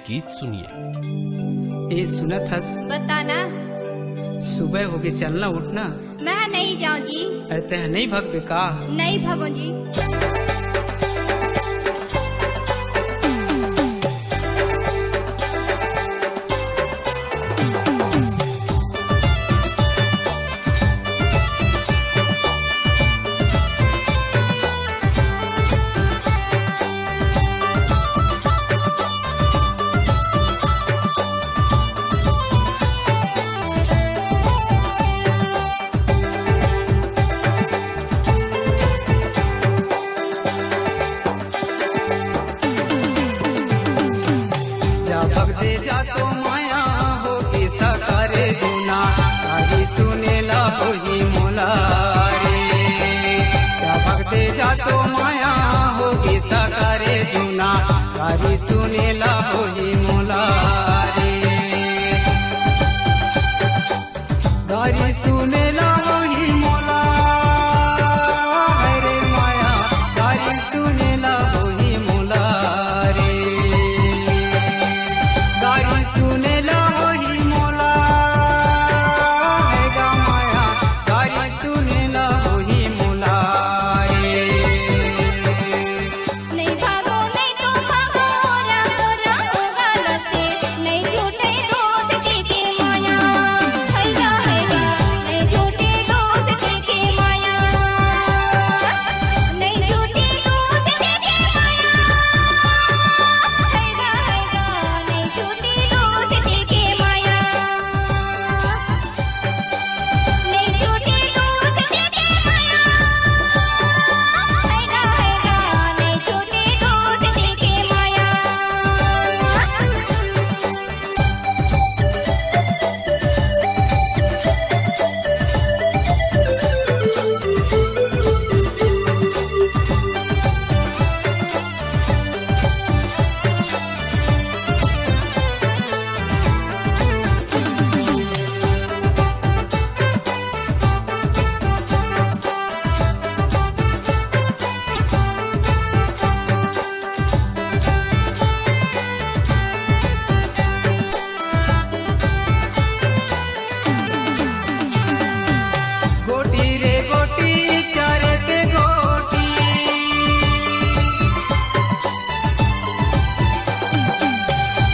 गीत सुनिए। ए सुनत हस, बताना। सुबह होके चलना उठना। मैं नहीं जाऊंगी। तह नहीं भगबे का? नहीं भगूंगी। भगदे जा तो माया हो के सकारे जुना तारी सुनेला होई मोला रे। भगदे जा तो माया हो के सकारे जुना तारी सुनेला होई मोला रे। तारी सुनेला होई मोला रे माया, तारी सुनेला होई मोला रे। तारी सुनेला होई मोला है गा माया, तारी सुनेला होई मोला रे। नहीं भागो नहीं तो भागो, रामो रामो गलते नहीं झूठे दूध के माया। हैगा हैगा नहीं झूठे दूध के माया, नहीं झूठे दूध के माया। हैगा हैगा नहीं झूठे दूध के माया, नहीं झूठे दूध के माया। हैगा हैगा नहीं झूठे दूध के माया। गोटी रे गोटी चारे पे गोटी,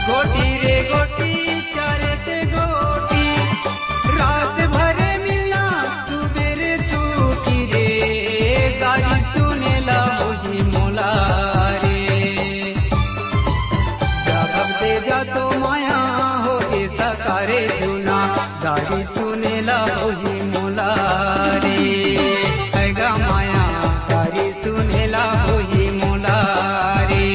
गोटी रे गोटी चारे पे गोटी। रात भरे मिलना सुबेरे छूटी रे, गाड़ी सुनेला होई मोला रे। भगदे जा तो माया हो के सकारे जुना गाड़ी सुनेला होई मोला रे। हैगा माया गाड़ी सुनेला होई मोला रे।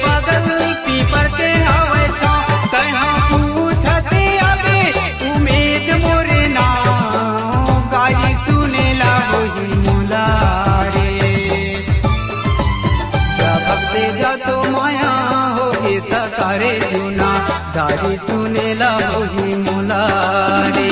बगल पीपर के हवे छाँव तहाँ पूछते अबे उम्मीद मोरे नाव गाई सुनेला होई मोला रे जबकते जातो माया होई सकारे जुना गाई सुनेला होई मोला रे।